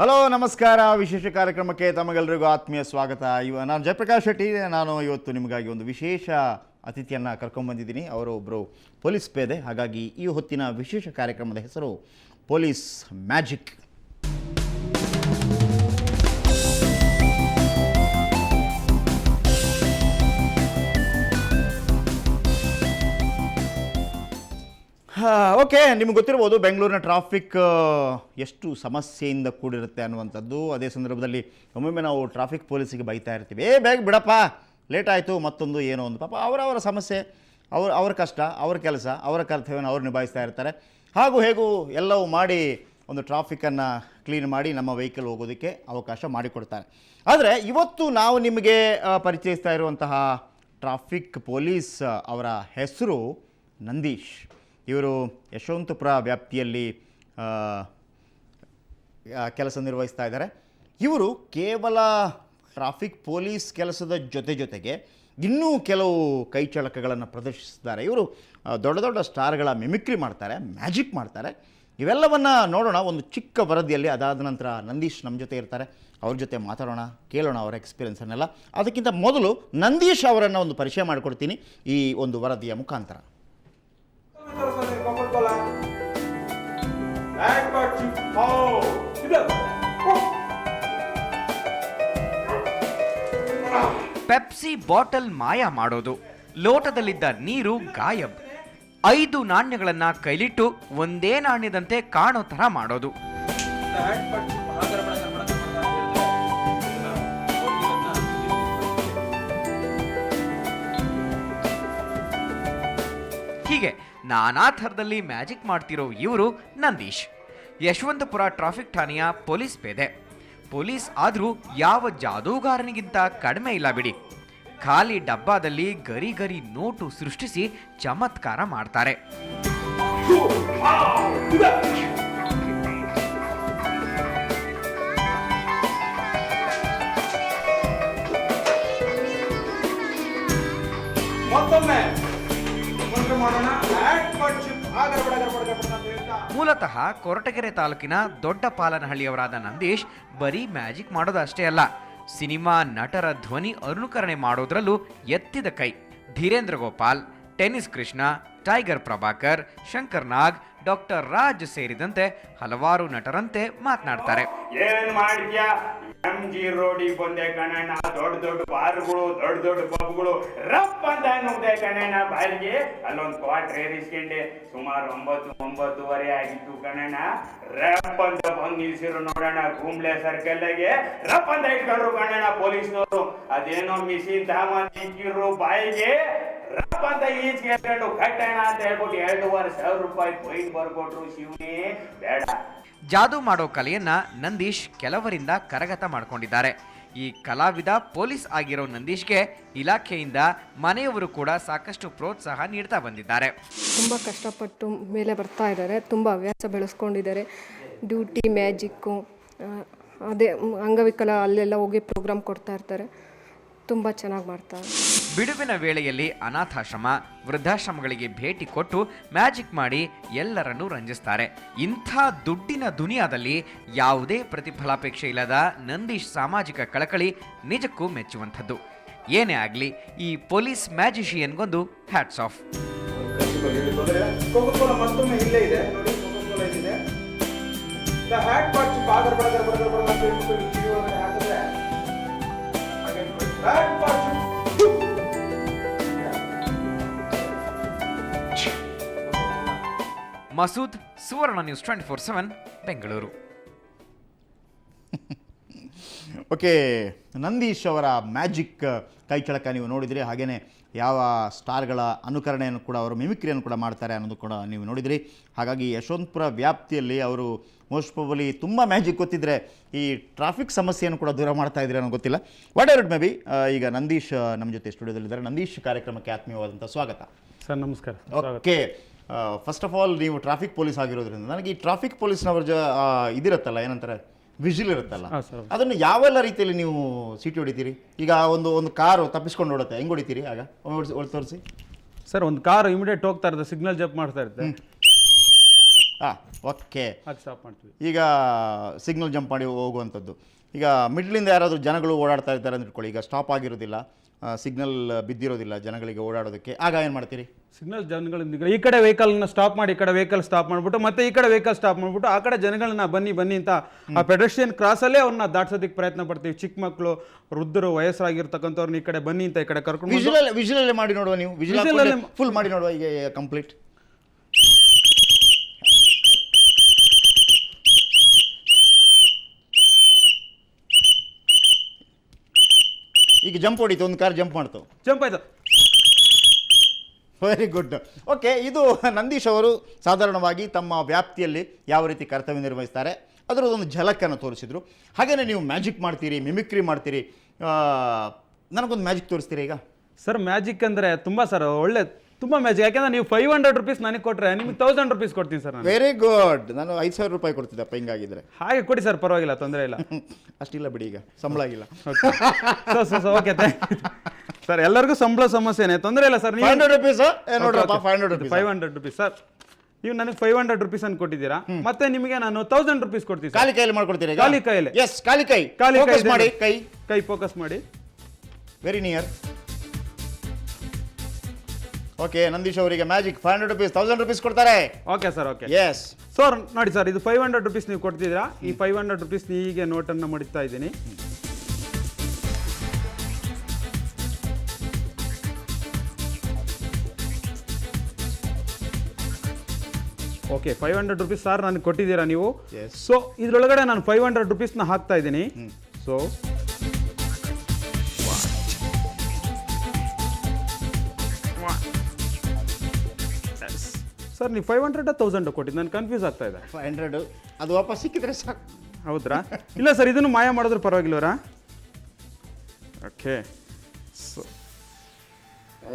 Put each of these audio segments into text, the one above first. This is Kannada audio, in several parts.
ಹಲೋ ನಮಸ್ಕಾರ. ವಿಶೇಷ ಕಾರ್ಯಕ್ರಮಕ್ಕೆ ತಮಗೆಲ್ಲರಿಗೂ ಆತ್ಮೀಯ ಸ್ವಾಗತ. ನಾನು ಜಯಪ್ರಕಾಶ್ ಶೆಟ್ಟಿ. ನಾನು ಇವತ್ತು ನಿಮಗಾಗಿ ಒಂದು ವಿಶೇಷ ಅತಿಥಿಯನ್ನು ಕರ್ಕೊಂಡ್ಬಂದಿದ್ದೀನಿ. ಅವರು ಒಬ್ಬರು ಪೊಲೀಸ್ ಪೇದೆ. ಹಾಗಾಗಿ ಈ ಹೊತ್ತಿನ ವಿಶೇಷ ಕಾರ್ಯಕ್ರಮದ ಹೆಸರು ಪೊಲೀಸ್ ಮ್ಯಾಜಿಕ್. ಓಕೆ, ನಿಮ್ಗೆ ಗೊತ್ತಿರ್ಬೋದು ಬೆಂಗಳೂರಿನ ಟ್ರಾಫಿಕ್ ಎಷ್ಟು ಸಮಸ್ಯೆಯಿಂದ ಕೂಡಿರುತ್ತೆ ಅನ್ನುವಂಥದ್ದು. ಅದೇ ಸಂದರ್ಭದಲ್ಲಿ ಒಮ್ಮೊಮ್ಮೆ ನಾವು ಟ್ರಾಫಿಕ್ ಪೊಲೀಸಿಗೆ ಬೈತಾ ಇರ್ತೀವಿ, ಬೇಗ ಬಿಡಪ್ಪ, ಲೇಟ್ ಆಯಿತು, ಮತ್ತೊಂದು ಏನೋ ಒಂದು. ಪಾಪ ಅವರವರ ಸಮಸ್ಯೆ, ಅವ್ರ ಕಷ್ಟ, ಅವ್ರ ಕೆಲಸ, ಅವರ ಕರ್ತವ್ಯವನ್ನು ಅವ್ರು ನಿಭಾಯಿಸ್ತಾ ಇರ್ತಾರೆ. ಹಾಗೂ ಹೇಗೂ ಎಲ್ಲವೂ ಮಾಡಿ ಒಂದು ಟ್ರಾಫಿಕನ್ನು ಕ್ಲೀನ್ ಮಾಡಿ ನಮ್ಮ ವೆಹಿಕಲ್ ಹೋಗೋದಕ್ಕೆ ಅವಕಾಶ ಮಾಡಿಕೊಡ್ತಾರೆ. ಆದರೆ ಇವತ್ತು ನಾವು ನಿಮಗೆ ಪರಿಚಯಿಸ್ತಾ ಇರುವಂತಹ ಟ್ರಾಫಿಕ್ ಪೊಲೀಸ್ ಅವರ ಹೆಸರು ನಂದೀಶ್. ಇವರು ಯಶವಂತಪುರ ವ್ಯಾಪ್ತಿಯಲ್ಲಿ ಕೆಲಸ ನಿರ್ವಹಿಸ್ತಾ ಇದ್ದಾರೆ. ಇವರು ಕೇವಲ ಟ್ರಾಫಿಕ್ ಪೊಲೀಸ್ ಕೆಲಸದ ಜೊತೆಗೆ ಇನ್ನೂ ಕೆಲವು ಕೈಚಳಕಗಳನ್ನು ಪ್ರದರ್ಶಿಸಿದ್ದಾರೆ. ಇವರು ದೊಡ್ಡ ದೊಡ್ಡ ಸ್ಟಾರ್ಗಳ ಮಿಮಿಕ್ರಿ ಮಾಡ್ತಾರೆ, ಮ್ಯಾಜಿಕ್ ಮಾಡ್ತಾರೆ. ಇವೆಲ್ಲವನ್ನು ನೋಡೋಣ ಒಂದು ಚಿಕ್ಕ ವರದಿಯಲ್ಲಿ. ಅದಾದ ನಂತರ ನಂದೀಶ್ ನಮ್ಮ ಜೊತೆ ಇರ್ತಾರೆ, ಅವ್ರ ಜೊತೆ ಮಾತಾಡೋಣ, ಕೇಳೋಣ ಅವರ ಎಕ್ಸ್ಪೀರಿಯನ್ಸನ್ನೆಲ್ಲ. ಅದಕ್ಕಿಂತ ಮೊದಲು ನಂದೀಶ್ ಅವರನ್ನು ಒಂದು ಪರಿಚಯ ಮಾಡಿಕೊಡ್ತೀನಿ ಈ ಒಂದು ವರದಿಯ ಮುಖಾಂತರ. ಪೆಪ್ಸಿ ಬಾಟಲ್ ಮಾಯ ಮಾಡೋದು, ಲೋಟದಲ್ಲಿದ್ದ ನೀರು ಗಾಯಬ್, 5 ನಾಣ್ಯಗಳನ್ನ ಕೈಲಿಟ್ಟು ಒಂದೇ ನಾಣ್ಯದಂತೆ ಕಾಣೋ ತರ ಮಾಡೋದು, ಹೀಗೆ ನಾನಾ ಥರದಲ್ಲಿ ಮ್ಯಾಜಿಕ್ ಮಾಡ್ತಿರೋ ಇವರು ನಂದೀಶ್. ಯಶವಂತಪುರ ಟ್ರಾಫಿಕ್ ಠಾಣೆಯ ಪೊಲೀಸ್ ಪೇದೆ. ಪೊಲೀಸ್ ಆದ್ರೂ ಯಾವ ಜಾದೂಗಾರನಿಗಿಂತ ಕಡಿಮೆ ಇಲ್ಲ ಬಿಡಿ. ಖಾಲಿ ಡಬ್ಬಾದಲ್ಲಿ ಗರಿ ಗರಿ ನೋಟು ಸೃಷ್ಟಿಸಿ ಚಮತ್ಕಾರ ಮಾಡ್ತಾರೆ. ಮೂಲತಃ ಕೊರಟಗೆರೆ ತಾಲೂಕಿನ ದೊಡ್ಡಪಾಲನಹಳ್ಳಿಯವರಾದ ನಂದೀಶ್ ಬರೀ ಮ್ಯಾಜಿಕ್ ಮಾಡೋದಷ್ಟೇ ಅಲ್ಲ, ಸಿನಿಮಾ ನಟರ ಧ್ವನಿ ಅನುಕರಣೆ ಮಾಡೋದ್ರಲ್ಲೂ ಎತ್ತಿದ ಕೈ. ಧೀರೇಂದ್ರ ಗೋಪಾಲ್, ಟೆನ್ನಿಸ್ ಕೃಷ್ಣ, ಟೈಗರ್ ಪ್ರಭಾಕರ್, ಶಂಕರ್ ನಾಗ್, ಡಾಕ್ಟರ್ ರಾಜ್ ಸೇರಿದಂತೆ ಹಲವಾರು ನಟರಂತೆ ಮಾತನಾಡ್ತಾರೆ. ಏನ್ ಮಾಡಿದ್ಯಾ, MG ರೋಡಿಗೆ ಬಂದೆ ಕಣಣ್ಣ, ದೊಡ್ಡ ದೊಡ್ಡ ಬಾರ್ಗಳು, ದೊಡ್ಡ ದೊಡ್ಡ ಪಬ್ಗಳು ರಪ್ ಅಂತ ನುಗ್ದೆ ಕಣಣ್ಣ ಬಾರಿಗೆ. ಅಲ್ಲೊಂದು ಕ್ವಾರ್ಟರ್ ಏರಿಸ್ಕೊಂಡೆ, ಸುಮಾರು 9-9:30 ಆಗಿತ್ತು ಕಣಣ್ಣ. ರಪ್ ಅಂತ ಬಂದ್ ನಿಲ್ಸಿರು ನೋಡೋಣ ಗುಂಬ್ಳೆ ಸರ್ಕಲ್ಗೆ, ರಪ್ ಅಂತ ಇಟ್ಕೊಂಡ್ರು ಕಣಣ್ಣ ಪೊಲೀಸ್ನವರು. ಅದೇನೋ ಮಿಷಿನ್ ಸಾಮಾನ್ ಇಕ್ಕಿರು ಬಾಯಿಗೆ, ರಪ್ ಅಂತ ಈಚೆಗೆ ಹೇಳ್ಕೊಂಡು ಕಟ್ಟಣ ಅಂತ ಹೇಳ್ಬಿಟ್ಟು 2,500 ರೂಪಾಯಿ ಫೈನ್ ಬರ್ಕೊಟ್ರು. ಶಿವನೇ ಬೇಡ. ಜಾದೂ ಮಾಡೋ ಕಲೆಯನ್ನ ನಂದೀಶ್ ಕೆಲವರಿಂದ ಕರಗತ ಮಾಡ್ಕೊಂಡಿದ್ದಾರೆ. ಈ ಕಲಾವಿದ ಪೊಲೀಸ್ ಆಗಿರೋ ನಂದೀಶ್ಗೆ ಇಲಾಖೆಯಿಂದ ಮನೆಯವರು ಕೂಡ ಸಾಕಷ್ಟು ಪ್ರೋತ್ಸಾಹ ನೀಡ್ತಾ ಬಂದಿದ್ದಾರೆ. ತುಂಬ ಕಷ್ಟಪಟ್ಟು ಮೇಲೆ ಬರ್ತಾ ಇದ್ದಾರೆ, ತುಂಬ ಹವ್ಯಾಸ ಬೆಳೆಸ್ಕೊಂಡಿದ್ದಾರೆ. ಡ್ಯೂಟಿ, ಮ್ಯಾಜಿಕ್ಕು, ಅದೇ ಅಂಗವಿಕಲ ಅಲ್ಲೆಲ್ಲ ಹೋಗಿ ಪ್ರೋಗ್ರಾಮ್ ಕೊಡ್ತಾ ಇರ್ತಾರೆ. ತುಂಬ ಚೆನ್ನಾಗಿ ಮಾಡ್ತಾರೆ. ಬಿಡುವಿನ ವೇಳೆಯಲ್ಲಿ ಅನಾಥಾಶ್ರಮ, ವೃದ್ಧಾಶ್ರಮಗಳಿಗೆ ಭೇಟಿ ಕೊಟ್ಟು ಮ್ಯಾಜಿಕ್ ಮಾಡಿ ಎಲ್ಲರನ್ನೂ ರಂಜಿಸ್ತಾರೆ. ಇಂಥ ದುಡ್ಡಿನ ದುನಿಯಾದಲ್ಲಿ ಯಾವುದೇ ಪ್ರತಿಫಲಾಪೇಕ್ಷೆ ಇಲ್ಲದ ನಂದೀಶ್ ಸಾಮಾಜಿಕ ಕಳಕಳಿ ನಿಜಕ್ಕೂ ಮೆಚ್ಚುವಂಥದ್ದು. ಏನೇ ಆಗಲಿ, ಈ ಪೊಲೀಸ್ ಮ್ಯಾಜಿಷಿಯನ್ಗೊಂದು ಹ್ಯಾಟ್ಸ್ ಆಫ್. ಮಸೂದ್, ಸುವರ್ಣ ನ್ಯೂಸ್ 24/7 ಬೆಂಗಳೂರು. ಓಕೆ, ನಂದೀಶ್ ಅವರ ಮ್ಯಾಜಿಕ್ ಕೈಚಳಕ ನೀವು ನೋಡಿದ್ರಿ. ಹಾಗೆಯೇ ಯಾವ ಸ್ಟಾರ್ಗಳ ಅನುಕರಣೆಯನ್ನು ಕೂಡ, ಅವರು ಮಿಮಿಕ್ರಿಯನ್ನು ಕೂಡ ಮಾಡ್ತಾರೆ ಅನ್ನೋದು ಕೂಡ ನೀವು ನೋಡಿದ್ರಿ. ಹಾಗಾಗಿ ಯಶವಂತಪುರ ವ್ಯಾಪ್ತಿಯಲ್ಲಿ ಅವರು ಮೋಸ್ಟ್ ಪ್ರಾಬಲಿ ತುಂಬ ಮ್ಯಾಜಿಕ್ ಗೊತ್ತಿದ್ದರೆ ಈ ಟ್ರಾಫಿಕ್ ಸಮಸ್ಯೆಯನ್ನು ಕೂಡ ದೂರ ಮಾಡ್ತಾ ಇದ್ರೆ ಅನ್ನೋ ಗೊತ್ತಿಲ್ಲ. What ever it may be. ಈಗ ನಂದೀಶ್ ನಮ್ಮ ಜೊತೆ ಸ್ಟುಡಿಯೋದಲ್ಲಿದ್ದಾರೆ. ನಂದೀಶ್, ಕಾರ್ಯಕ್ರಮಕ್ಕೆ ಆತ್ಮೀಯವಾದಂಥ ಸ್ವಾಗತ. ಸರ್ ನಮಸ್ಕಾರ. ಓಕೆ, ಫಸ್ಟ್ ಆಫ್ ಆಲ್ ನೀವು ಟ್ರಾಫಿಕ್ ಪೊಲೀಸ್ ಆಗಿರೋದ್ರಿಂದ ನನಗೆ ಈ ಟ್ರಾಫಿಕ್ ಪೊಲೀಸ್ನವ್ರ ಇದಿರುತ್ತಲ್ಲ, ಏನಂತಾರೆ, ವಿಜಿಲ್ ಇರುತ್ತಲ್ಲ, ಅದನ್ನು ಯಾವೆಲ್ಲ ರೀತಿಯಲ್ಲಿ ನೀವು ಸೀಟಿ ಹೊಡಿತೀರಿ? ಈಗ ಒಂದು ಕಾರು ತಪ್ಪಿಸ್ಕೊಂಡು ಓಡುತ್ತೆ, ಹೆಂಗೆ ಹೊಡಿತೀರಿ? ಆಗ ಒಮ್ಮೆ ತೋರಿಸಿ ಸರ್. ಒಂದು ಕಾರು ಇಮಿಡಿಯೇಟ್ ಹೋಗ್ತಾ ಇರುತ್ತೆ, ಸಿಗ್ನಲ್ ಜಂಪ್ ಮಾಡ್ತಾ ಇರುತ್ತೆ, ಓಕೆ. ಹಾಕಿ ಸ್ಟಾಪ್ ಮಾಡ್ತೀವಿ. ಈಗ ಸಿಗ್ನಲ್ ಜಂಪ್ ಮಾಡಿ ಹೋಗುವಂಥದ್ದು. ಈಗ ಮಿಡ್ಲಿಂದ ಯಾರಾದರೂ ಜನಗಳು ಓಡಾಡ್ತಾ ಇದ್ದಾರೆ ಅಂತ ಇಟ್ಕೊಳ್ಳಿ, ಈಗ ಸ್ಟಾಪ್ ಆಗಿರೋದಿಲ್ಲ, ಸಿಗ್ನಲ್ ಬಿದ್ದಿರೋದಿಲ್ಲ ಜನಗಳಿಗೆ ಓಡಾಡೋದಕ್ಕೆ, ಆಗ ಏನು ಮಾಡ್ತೀರಿ? ಸಿಗ್ನಲ್ ಜನಗಳಿಂದ ಈ ಕಡೆ ವೆಹಿಕಲ್ನ ಸ್ಟಾಪ್ ಮಾಡಿ ಈ ಕಡೆ ವೆಹಿಕಲ್ ಸ್ಟಾಪ್ ಮಾಡಿಬಿಟ್ಟು ಮತ್ತೆ ಈ ಕಡೆ ವೆಹಿಕಲ್ ಸ್ಟಾಪ್ ಮಾಡಿಬಿಟ್ಟು ಆ ಕಡೆ ಜನಗಳನ್ನ ಬನ್ನಿ ಅಂತ ಆ ಪೆಡೆಸ್ಟ್ರಿಯನ್ ಕ್ರಾಸಲ್ಲೇ ಅವ್ರನ್ನ ದಾಟ್ಸೋದಕ್ಕೆ ಪ್ರಯತ್ನ ಪಡ್ತೀವಿ. ಚಿಕ್ಕ ಮಕ್ಕಳು, ವೃದ್ಧರು, ವಯಸ್ಸಾಗಿರ್ತಕ್ಕಂಥವ್ರನ್ನ ಈ ಕಡೆ ಬನ್ನಿ ಅಂತ ಈ ಕಡೆ ಕರ್ಕೊಂಡು ವಿಜುವಲ್ಲೇ ಮಾಡಿ ನೋಡುವ. ನೀವು Visual ಫುಲ್ ಮಾಡಿ ನೋಡುವ. ಈಗ ಕಂಪ್ಲೀಟ್. ಈಗ ಜಂಪ್ ಹೊಡಿತು, ಒಂದು ಕಾರ್ ಜಂಪ್ ಮಾಡ್ತು, ಜಂಪ್ ಆಯ್ತು. Very good. ಓಕೆ, ಇದು ನಂದೀಶ್ ಅವರು ಸಾಧಾರಣವಾಗಿ ತಮ್ಮ ವ್ಯಾಪ್ತಿಯಲ್ಲಿ ಯಾವ ರೀತಿ ಕರ್ತವ್ಯ ನಿರ್ವಹಿಸ್ತಾರೆ ಅದರದೊಂದು ಝಲಕನ್ನು ತೋರಿಸಿದ್ರು. ಹಾಗೆಯೇ ನೀವು ಮ್ಯಾಜಿಕ್ ಮಾಡ್ತೀರಿ, ಮಿಮಿಕ್ರಿ ಮಾಡ್ತೀರಿ. ನನಗೊಂದು ಮ್ಯಾಜಿಕ್ ತೋರಿಸ್ತೀರಿ ಈಗ? ಸರ್ ಮ್ಯಾಜಿಕ್ ಅಂದರೆ ತುಂಬ ಸರ್ ಒಳ್ಳೆ ತುಂಬ ಮ್ಯಾಜಿಕ್. ಯಾಕೆಂದ್ರೆ ನೀವು 500 ರೂಪೀಸ್ ನನಗೆ ಕೊಟ್ಟರೆ ನಿಮ್ಗೆ 1000 ರೂಪೀಸ್ ಕೊಡ್ತೀನಿ ಸರ್ ನಾನು. Very good. ನಾನು 5000 ರೂಪಾಯಿ ಕೊಡ್ತಿದ್ದಪ್ಪ ಹಿಂಗಾಗಿದ್ರೆ. ಹಾಗೆ ಕೊಡಿ ಸರ್, ಪರವಾಗಿಲ್ಲ, ತೊಂದರೆ ಇಲ್ಲ. ಅಷ್ಟಿಲ್ಲ ಬಿಡಿ, ಈಗ ಸಂಬಳ ಆಗಿಲ್ಲ. ಓಕೆ ಸರ್, ಎಲ್ಲರಿಗೂ ಸಂಬಳ ಸಮಸ್ಯೆನೇ, ತೊಂದರೆ ಇಲ್ಲ ಸರ್. 500 ರೂಪೀಸ್ ನೋಡ್ರಪ್ಪ, 500 ರೂಪೀಸ್. 500 ರೂಪೀಸ್ ಸರ್, ನೀವು ನನಗೆ 500 ರೂಪೀಸ್ ಅನ್ನು ಕೊಟ್ಟಿದ್ದೀರಾ, ಮತ್ತೆ ನಿಮಗೆ ನಾನು 1000 ರೂಪೀಸ್ ಕೊಡ್ತೀನಿ. ಖಾಲಿ ಕೈಯಲ್ಲಿ ಮಾಡ್ಕೊಡ್ತೀರಾ? ಖಾಲಿ ಕೈಯಲ್ಲಿ. ಎಸ್, ಖಾಲಿ ಕೈ. ಖಾಲಿ ಮಾಡಿ, ಕೈ ಫೋಕಸ್ ಮಾಡಿ. Very near. ಓಕೆ, ನಂದೀಶ್ ಅವರಿಗೆ ಮ್ಯಾಜಿಕ್ 500 ರೂಪೀಸ್, 1000 ರೂಪೀಸ್ ಕೊಡ್ತಾರೆ. Okay sir, okay. Yes sir ನೋಡಿ ಸರ್, ಇದು 500 ರೂಪೀಸ್ ನೀವು ಕೊಡ್ತಿದ್ದೀರಾ. ಈ 500 ರೂಪೀಸ್ ಹೀಗೆ ನೋಟನ್ನು ಮಡಿತಾ ಇದ್ದೀನಿ. ಓಕೆ, 500 ರೂಪೀಸ್ ಸರ್ ನನಗೆ ಕೊಟ್ಟಿದ್ದೀರಾ ನೀವು. ಸೊ ಇದ್ರೊಳಗಡೆ ನಾನು 500 ರೂಪೀಸ್ನ ಹಾಕ್ತಾ ಇದ್ದೀನಿ. ಸೊ ಸರ್ ನೀವು 500 1000 ಕೊಟ್ಟಿದ್ದು ನಾನು ಕನ್ಫ್ಯೂಸ್ ಆಗ್ತಾ ಇದೆ. 500 ಅದು ವಾಪಸ್ ಸಿಕ್ಕಿದ್ರೆ ಸಾಕು. ಹೌದ್ರಾ? ಇಲ್ಲ ಸರ್, ಇದನ್ನು ಮಾಯ ಮಾಡಿದ್ರೆ ಪರವಾಗಿಲ್ಲವರಾ? Okay, so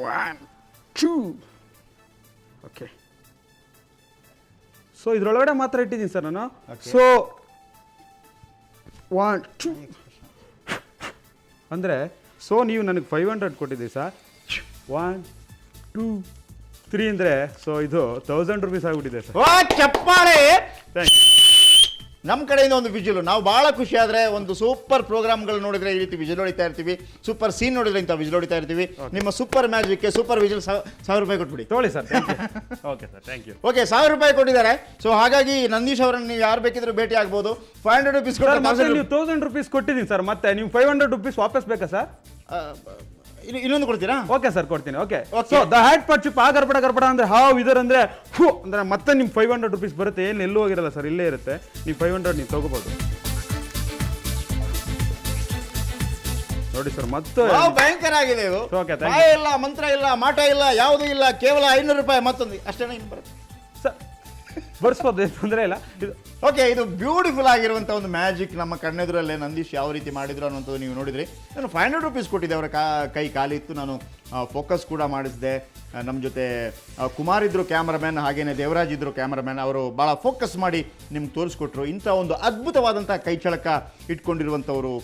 1 2 okay. ಸೊ ಇದ್ರೊಳಗಡೆ ಮಾತ್ರ ಇಟ್ಟಿದ್ದೀನಿ ಸರ್ ನಾನು. ಸೊ 1 2 ಅಂದರೆ ಸೊ ನೀವು ನನಗೆ 500 ಕೊಟ್ಟಿದ್ದೀರಿ ಸರ್. 1 2 3 ಅಂದರೆ ಸೊ ಇದು 1000 ರೂಪೀಸ್ ಆಗಿಬಿಟ್ಟಿದೆ ಸರ್. ಓ ಚಪ್ಪಾಳೆ. Thank you. ನಮ್ಮ ಕಡೆಯಿಂದ ಒಂದು ವಿಜುಲು. ನಾವು ಭಾಳ ಖುಷಿ ಆದರೆ ಒಂದು ಸೂಪರ್ ಪ್ರೋಗ್ರಾಮ್ಗಳು ನೋಡಿದ್ರೆ ಈ ರೀತಿ ವಿಜುಲ್ ಹೊಡಿತಾ ಇರ್ತೀವಿ, ಸೂಪರ್ ಸೀನ್ ನೋಡಿದ್ರೆ ಇಂಥ ವಿಜುಲ್ ಹೊಡಿತಾ ಇರ್ತೀವಿ. ನಿಮ್ಮ ಸೂಪರ್ ಮ್ಯಾಜಿಕ್ಗೆ ಸೂಪರ್ ವಿಜುಲ್ 1000 ರೂಪಾಯಿ ಕೊಟ್ಬಿಡಿ. ತೊಗೊಳ್ಳಿ sir. Okay sir, thank you. Okay, 1000 ರೂಪಾಯಿ ಕೊಟ್ಟಿದ್ದಾರೆ. ಸೊ ಹಾಗಾಗಿ ನಂದೀಶ್ ಅವರನ್ನು ನೀವು ಯಾರು ಬೇಕಿದ್ರೂ ಭೇಟಿ ಆಗ್ಬೋದು. 500 ರೂಪೀಸ್ ಮತ್ತೆ ನೀವು 1000 ರೂಪೀಸ್ ಕೊಟ್ಟಿದ್ದೀನಿ ಸರ್, ಮತ್ತೆ ನೀವು 500 ರೂಪೀಸ್ ವಾಪಸ್ ಬೇಕಾ ಸರ್? ಇನ್ನೊಂದು ಕೊಡ್ತೀರಾ? ಓಕೆ ಸರ್, ಕೊಡ್ತೀನಿ. ಓಕೆ, ಸೊ ದ ಹ್ಯಾಟ್ ಪರ್ಚಿಪ್ ಆ ಗರ್ಭಡ ಅಂದ್ರೆ ಹಾವ್ ಇದರ್ ಅಂದ್ರೆ ಹೂ ಅಂದ್ರೆ ಮತ್ತೆ ನಿಮ್ 500 ರೂಪೀಸ್ ಬರುತ್ತೆ. ಏನು ಎಲ್ಲೂ ಹೋಗಿರಲ್ಲ ಸರ್, ಇಲ್ಲೇ ಇರುತ್ತೆ. ನೀವು 500 ನೀವು ತಗೋಬಹುದು. ನೋಡಿ ಸರ್, ಮತ್ತೆ ಭಯಂಕರ ಆಗಿದೆ ಇದು. ಓಕೆ, ಬಾಯ ಇಲ್ಲ, ಮಂತ್ರ ಇಲ್ಲ, ಮಾಟ ಇಲ್ಲ, ಯಾವುದೂ ಇಲ್ಲ, ಕೇವಲ 500 ರೂಪಾಯಿ. ಮತ್ತೊಂದು ಅಷ್ಟೇನ ಇನ್ನು ಬರುತ್ತೆ ಸರ್, ಬರ್ಸ್ಬೋದು, ತೊಂದರೆ ಇಲ್ಲ. ಇದು ಓಕೆ, ಇದು ಬ್ಯೂಟಿಫುಲ್ ಆಗಿರುವಂಥ ಒಂದು ಮ್ಯಾಜಿಕ್ ನಮ್ಮ ಕಣ್ಣೆದುರಲ್ಲೇ ನಂದೀಶ್ ಯಾವ ರೀತಿ ಮಾಡಿದ್ರು ಅನ್ನೋಂಥದ್ದು ನೀವು ನೋಡಿದ್ರಿ. ನಾನು 500 ರೂಪೀಸ್ ಕೊಟ್ಟಿದ್ದೆ, ಅವರ ಕೈ ಖಾಲಿ ಇತ್ತು. ನಾನು ಫೋಕಸ್ ಕೂಡ ಮಾಡಿಸಿದೆ. ನಮ್ಮ ಜೊತೆ ಕುಮಾರ್ ಇದ್ರು ಕ್ಯಾಮ್ರಾಮ್ಯಾನ್, ಹಾಗೇನೆ ದೇವರಾಜ್ ಇದ್ರು ಕ್ಯಾಮ್ರಾಮ್ಯಾನ್. ಅವರು ಭಾಳ ಫೋಕಸ್ ಮಾಡಿ ನಿಮ್ಗೆ ತೋರಿಸ್ಕೊಟ್ರು. ಇಂಥ ಒಂದು ಅದ್ಭುತವಾದಂಥ ಕೈ ಚಳಕ ಇಟ್ಕೊಂಡಿರುವಂಥವರು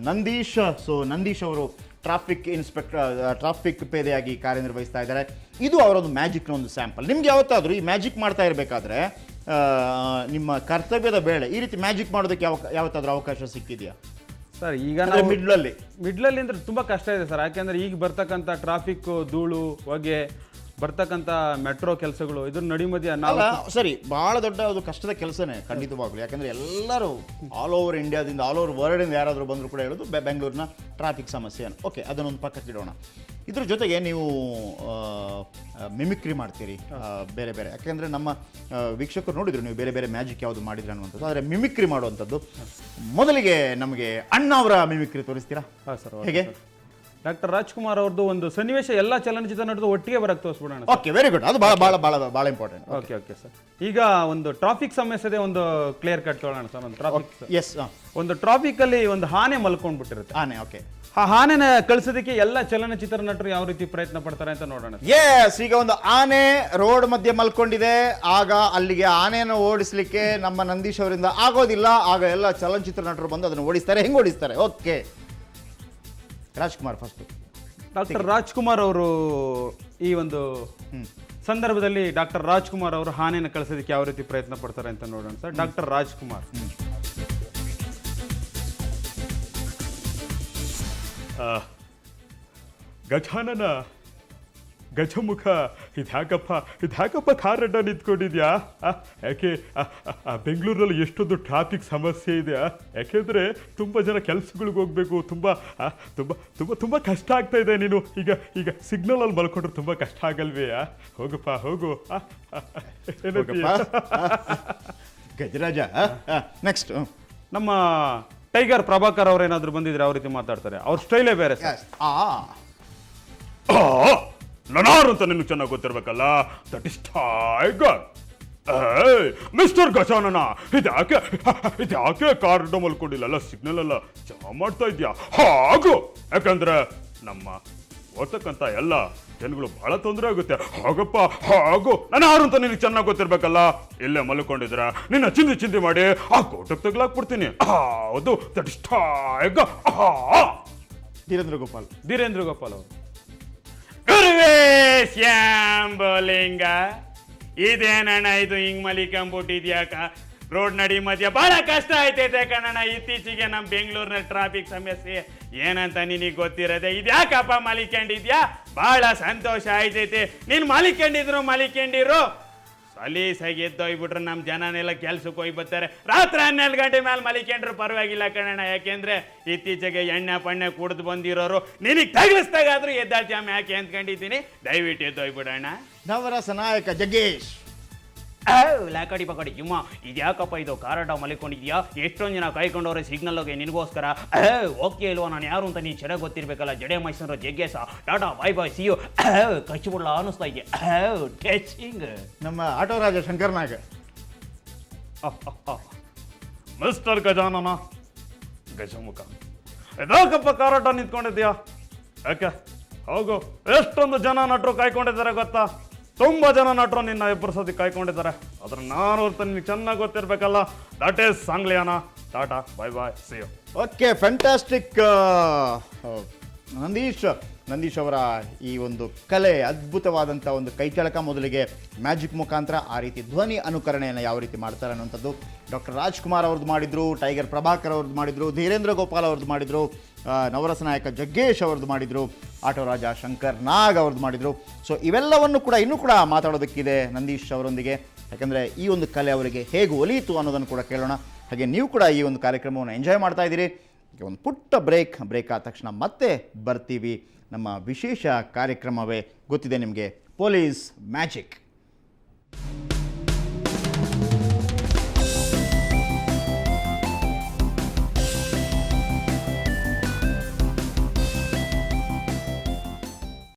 ನಂದೀಶ್. ಸೊ ನಂದೀಶ್ ಅವರು ಟ್ರಾಫಿಕ್ ಪೇದೆಯಾಗಿ ಕಾರ್ಯನಿರ್ವಹಿಸ್ತಾ ಇದ್ದಾರೆ. ಇದು ಅವರೊಂದು ಮ್ಯಾಜಿಕ್ನ ಒಂದು ಸ್ಯಾಂಪಲ್. ನಿಮ್ಗೆ ಯಾವತ್ತಾದರೂ ಈ ಮ್ಯಾಜಿಕ್ ಮಾಡ್ತಾ ಇರಬೇಕಾದ್ರೆ ನಿಮ್ಮ ಕರ್ತವ್ಯದ ವೇಳೆ ಈ ರೀತಿ ಮ್ಯಾಜಿಕ್ ಮಾಡೋದಕ್ಕೆ ಯಾವತ್ತಾದ್ರೂ ಅವಕಾಶ ಸಿಕ್ಕಿದೆಯಾ ಸರ್? ಈಗ ನಾವು ಮಿಡ್ಲಲ್ಲಿ ಅಂದ್ರೆ ತುಂಬ ಕಷ್ಟ ಇದೆ ಸರ್. ಯಾಕೆಂದ್ರೆ ಈಗ ಬರ್ತಕ್ಕಂಥ ಟ್ರಾಫಿಕ್, ಧೂಳು, ಹೊಗೆ, ಬರ್ತಕ್ಕಂಥ ಮೆಟ್ರೋ ಕೆಲಸಗಳು, ಇದ್ರ ನಡಿಮಧ್ಯ ನಾವು ಸರಿ ಭಾಳ ದೊಡ್ಡ ಅದು ಕಷ್ಟದ ಕೆಲಸನೇ ಖಂಡಿತವಾಗ್ಲು. ಯಾಕಂದರೆ ಎಲ್ಲರೂ ಆಲ್ ಓವರ್ ಇಂಡಿಯಾದಿಂದ, ಆಲ್ ಓವರ್ ವರ್ಲ್ಡಿಂದ ಯಾರಾದರೂ ಬಂದರೂ ಕೂಡ ಹೇಳೋದು ಬೆಂಗಳೂರಿನ ಟ್ರಾಫಿಕ್ ಸಮಸ್ಯೆಯನ್ನು. ಓಕೆ, ಅದನ್ನೊಂದು ಪಕ್ಕಕ್ಕೆ ಇಡೋಣ. ಇದ್ರ ಜೊತೆಗೆ ನೀವು ಮಿಮಿಕ್ರಿ ಮಾಡ್ತೀರಿ ಬೇರೆ ಬೇರೆ. ಯಾಕೆಂದರೆ ನಮ್ಮ ವೀಕ್ಷಕರು ನೋಡಿದ್ರು ನೀವು ಬೇರೆ ಬೇರೆ ಮ್ಯಾಜಿಕ್ ಯಾವುದು ಮಾಡಿದ್ರೆ ಅನ್ನುವಂಥದ್ದು. ಆದರೆ ಮಿಮಿಕ್ರಿ ಮಾಡುವಂಥದ್ದು ಮೊದಲಿಗೆ ನಮಗೆ ಅಣ್ಣ ಅವರ ಮಿಮಿಕ್ರಿ ತೋರಿಸ್ತೀರಾ? ಹಾಂ ಸರ್. ಹೇಗೆ? ಡಾಕ್ಟರ್ ರಾಜ್ಕುಮಾರ್ ಅವ್ರದ್ದು ಒಂದು ಸನ್ನಿವೇಶ ಎಲ್ಲ ಚಲನಚಿತ್ರ ನಟರು ಒಟ್ಟಿಗೆ ಬರಕ್ಕೆ ತೋರಿಸ್ಬಿಡೋಣ. Okay, very good. ಅದು ಭಾಳ ಭಾಳ ಭಾಳ ಭಾಳ ಇಂಪಾರ್ಟೆಂಟ್. Okay okay sir. ಈಗ ಒಂದು ಟ್ರಾಫಿಕ್ ಸಮಸ್ಯೆ ಒಂದು ಕ್ಲಿಯರ್ ಕಟ್ ತೊಗೊಳ್ಳೋಣ ಸರ್. ಒಂದು ಟ್ರಾಫಿಕ್, ಎಸ್, ಒಂದು ಟ್ರಾಫಿಕ್ ಅಲ್ಲಿ ಒಂದು ಆನೆ ಮಲ್ಕೊಂಡ್ಬಿಟ್ಟಿರುತ್ತೆ. ಆನೆ, ಓಕೆ. ಆ ಆನೆನ ಕಳಿಸೋದಕ್ಕೆ ಎಲ್ಲ ಚಲನಚಿತ್ರ ನಟರು ಯಾವ ರೀತಿ ಪ್ರಯತ್ನ ಪಡ್ತಾರೆ ಅಂತ ನೋಡೋಣ. ಎಸ್, ಈಗ ಒಂದು ಆನೆ ರೋಡ್ ಮಧ್ಯೆ ಮಲ್ಕೊಂಡಿದೆ. ಆಗ ಅಲ್ಲಿಗೆ ಆನೆಯನ್ನು ಓಡಿಸ್ಲಿಕ್ಕೆ ನಮ್ಮ ನಂದೀಶ್ ಅವರಿಂದ ಆಗೋದಿಲ್ಲ. ಆಗ ಎಲ್ಲ ಚಲನಚಿತ್ರ ನಟರು ಬಂದು ಅದನ್ನು ಓಡಿಸ್ತಾರೆ. ಹೆಂಗೆ ಓಡಿಸ್ತಾರೆ? Okay, Rajkumar first. Doctor Rajkumar ಅವರು ಈ ಒಂದು ಸಂದರ್ಭದಲ್ಲಿ ಡಾಕ್ಟರ್ ರಾಜ್ಕುಮಾರ್ ಅವರು ಆನೆಯನ್ನು ಕಳಿಸೋದಕ್ಕೆ ಯಾವ ರೀತಿ ಪ್ರಯತ್ನ ಪಡ್ತಾರೆ ಅಂತ ನೋಡೋಣ ಸರ್. ಡಾಕ್ಟರ್ ರಾಜ್ಕುಮಾರ್. ಗಜಾನನ ಗಜಮುಖ ಇದ್ಯಾಕಪ್ಪ ಕಾರಡ್ಡ ನಿಂತ್ಕೊಂಡಿದ್ಯಾ? ಯಾಕೆ ಬೆಂಗಳೂರಲ್ಲಿ ಎಷ್ಟೊಂದು ಟ್ರಾಫಿಕ್ ಸಮಸ್ಯೆ ಇದೆ. ಯಾಕೆಂದರೆ ತುಂಬ ಜನ ಕೆಲ್ಸಗಳಿಗೆ ಹೋಗ್ಬೇಕು, ತುಂಬ ಕಷ್ಟ ಆಗ್ತಾ ಇದೆ. ನೀನು ಈಗ ಸಿಗ್ನಲಲ್ಲಿ ಮಲ್ಕೊಂಡ್ರೆ ತುಂಬ ಕಷ್ಟ ಆಗಲ್ವೇ? ಹೋಗಪ್ಪ ಹೋಗು. ಗಜರಾಜ. ನೆಕ್ಸ್ಟ್ ನಮ್ಮ ಟೈಗರ್ ಪ್ರಭಾಕರ್ ಅವ್ರು ಏನಾದ್ರು ಬಂದಿದ್ರೆ ಯಾವ ರೀತಿ ಮಾತಾಡ್ತಾರೆ, ಅವ್ರ ಸ್ಟೈಲೇ ಬೇರೆ ಸರ್. ನಾನಾರು ಅಂತ ನಿನ್ಗೆ ಚೆನ್ನಾಗಿ ಗೊತ್ತಿರ್ಬೇಕಲ್ಲ. That is tiger. Mister Gajanana, ಇದ್ಯಾಕೆ ಕಾರ್ ಮಲ್ಕೊಂಡಿಲ್ಲ, ಸಿಗ್ನಲ್ ಎಲ್ಲ ಜಾಮ್ ಮಾಡ್ತಾ ಇದ್ಯಾ? ಹಾಗು, ಯಾಕಂದ್ರೆ ನಮ್ಮ ಓದ್ತಕ್ಕಂಥ ಎಲ್ಲ ಜನಗಳು ಬಹಳ ತೊಂದರೆ ಆಗುತ್ತೆ. ಹಾಗಪ್ಪ ಹಾಗು. ನಾನಾರು ಅಂತ ನಿನಗೆ ಚೆನ್ನಾಗಿ ಗೊತ್ತಿರ್ಬೇಕಲ್ಲ. ಇಲ್ಲೇ ಮಲ್ಕೊಂಡಿದ್ರ ನಿನ್ನ ಚಿಂದಿ ಮಾಡಿ ಆ ಕೋಟಕ್ಕೆ ತಗ್ಲಾಕ್ಬಿಡ್ತೀನಿ. ಹೌದು, that is tiger. Dhirendra Gopal ಅವರು. ಗುರುವೇ ಶ್ಯಾಂಬಲಿಂಗ, ಇದೇನಣ್ಣ ಇದು ಹಿಂಗ್ ಮಲಿಕೊಂಬಿಟ್ಟಿದ್ಯಾಕ? ರೋಡ್ ನಡಿ ಮಧ್ಯ ಬಹಳ ಕಷ್ಟ ಆಯ್ತೈತೆ ಕಣಣ್ಣ. ಇತ್ತೀಚೆಗೆ ನಮ್ಮ ಬೆಂಗಳೂರಿನಲ್ಲಿ ಟ್ರಾಫಿಕ್ ಸಮಸ್ಯೆ ಏನಂತ ನಿನಗೆ ಗೊತ್ತಿರದೆ. ಇದ್ಯಾಕಪ್ಪ ಮಲಿಕೊಂಡಿದ್ಯಾ? ಬಹಳ ಸಂತೋಷ ಆಯ್ತೈತೆ. ನೀನ್ ಮಲಿಕೊಂಡಿರು ಸಲೀಸಾಗಿ ಎದ್ದೋಗ್ಬಿಟ್ರೆ ನಮ್ಮ ಜನನೆಲ್ಲ ಕೆಲ್ಸಕ್ಕೆ ಹೋಗಿ ಬರ್ತಾರೆ. ರಾತ್ರಿ 12 ಗಂಟೆ ಮೇಲೆ ಮಲಿಕೊಂಡ್ರು ಪರವಾಗಿಲ್ಲ ಕಣಣ್ಣ. ಯಾಕೆಂದ್ರೆ ಇತ್ತೀಚೆಗೆ ಎಣ್ಣೆ ಪಣ್ಣೆ ಕುಡಿದು ಬಂದಿರೋರು ನಿನಗೆ ತಗಲಿಸ್ದಾಗಾದ್ರೂ ಎದ್ದಾಳ್ತೀಯಮ್ಮ ಯಾಕೆ ಅಂದ್ಕೊಂಡಿದ್ದೀನಿ. ದಯವಿಟ್ಟು ಎದ್ದೋಗ್ಬಿಡೋಣ. ನವರಸ ನಾಯಕ ಜಗ್ಗೇಶ್. ಲಾಕಡಿ ಪಕಡಿ ಜುಮ್ಮ, ಇದ್ಯಾಕಪ್ಪ ಇದು ಕಾರಟ ಮಲಿಕೊಂಡಿದ್ಯಾ? ಎಷ್ಟೊಂದು ಜನ ಕಾಯ್ಕೊಂಡವ್ರೆ ಸಿಗ್ನಲ್ಗೆ ನಿನಗೋಸ್ಕರ. ಓಕೆ ಇಲ್ವಾ? ನಾನು ಯಾರು ಅಂತ ನೀನು ಚೆನ್ನಾಗಿ ಗೊತ್ತಿರ್ಬೇಕಲ್ಲ. ಜಡೆ Mysuru Jaggesh. Tata bye bye see you. ಕಚ್ಚಿಬಿಡ್ಲ ಅನ್ನಿಸ್ತಾ ಇದೆಯಾ? ಟಚಿಂಗ್. ನಮ್ಮ ಆಟೋ ರಾಜ ಶಂಕರ್ನಾಗ್. ಮಿಸ್ಟರ್ ಗಜಾನನ ಗಜಮುಖ, ಇದಾಕಪ್ಪ ಕಾರಟ ನಿಂತ್ಕೊಂಡಿದ್ಯಾ? ಯಾಕೆ ಹೋಗು. ಎಷ್ಟೊಂದು ಜನ ನಟರು ಕಾಯ್ಕೊಂಡಿದ್ದಾರೆ ಗೊತ್ತಾ? ತುಂಬ ಜನ ನಟರು ನಿನ್ನ ಎಬ್ಬರಿಸೋದಕ್ಕೆ ಕಾಯ್ಕೊಂಡಿದ್ದಾರೆ. ಆದ್ರೆ ನಾನು ಅಂತ ನಿನಗೆ ಚೆನ್ನಾಗಿ ಗೊತ್ತಿರ್ಬೇಕಲ್ಲ. That is Sangliana. Tata bye bye see you. Okay, fantastic. Nandish ಅವರ ಈ ಒಂದು ಕಲೆ, ಅದ್ಭುತವಾದಂಥ ಒಂದು ಕೈಚಳಕ. ಮೊದಲಿಗೆ ಮ್ಯಾಜಿಕ್ ಮುಖಾಂತರ ಆ ರೀತಿ ಧ್ವನಿ ಅನುಕರಣೆಯನ್ನು ಯಾವ ರೀತಿ ಮಾಡ್ತಾರೆ ಅನ್ನೋಂಥದ್ದು ಡಾಕ್ಟರ್ ರಾಜ್ಕುಮಾರ್ ಅವ್ರದ್ದು ಮಾಡಿದರು, ಟೈಗರ್ ಪ್ರಭಾಕರ್ ಅವ್ರದ್ದು ಮಾಡಿದರು, ಧೀರೇಂದ್ರ ಗೋಪಾಲ್ ಅವ್ರದ್ದು ಮಾಡಿದರು, ನವರಸ ನಾಯಕ ಜಗ್ಗೇಶ್ ಅವ್ರದ್ದು ಮಾಡಿದರು, ಆಟೋ ರಾಜ ಶಂಕರ್ ನಾಗ್ ಅವ್ರದ್ದು ಮಾಡಿದರು. ಸೊ ಇವೆಲ್ಲವನ್ನು ಕೂಡ ಇನ್ನೂ ಕೂಡ ಮಾತಾಡೋದಕ್ಕಿದೆ ನಂದೀಶ್ ಅವರೊಂದಿಗೆ. ಯಾಕಂದರೆ ಈ ಒಂದು ಕಲೆ ಅವರಿಗೆ ಹೇಗೆ ಒಲಿಯಿತು ಅನ್ನೋದನ್ನು ಕೂಡ ಕೇಳೋಣ. ಹಾಗೆ ನೀವು ಕೂಡ ಈ ಒಂದು ಕಾರ್ಯಕ್ರಮವನ್ನು ಎಂಜಾಯ್ ಮಾಡ್ತಾ ಇದ್ದೀರಿ. ಒಂದು ಪುಟ್ಟ ಬ್ರೇಕ್ ಆದ ತಕ್ಷಣ ಮತ್ತೆ ಬರ್ತೀವಿ. ನಮ್ಮ ವಿಶೇಷ ಕಾರ್ಯಕ್ರಮವೇ ಗೊತ್ತಿದೆ ನಿಮಗೆ, ಪೊಲೀಸ್ ಮ್ಯಾಜಿಕ್.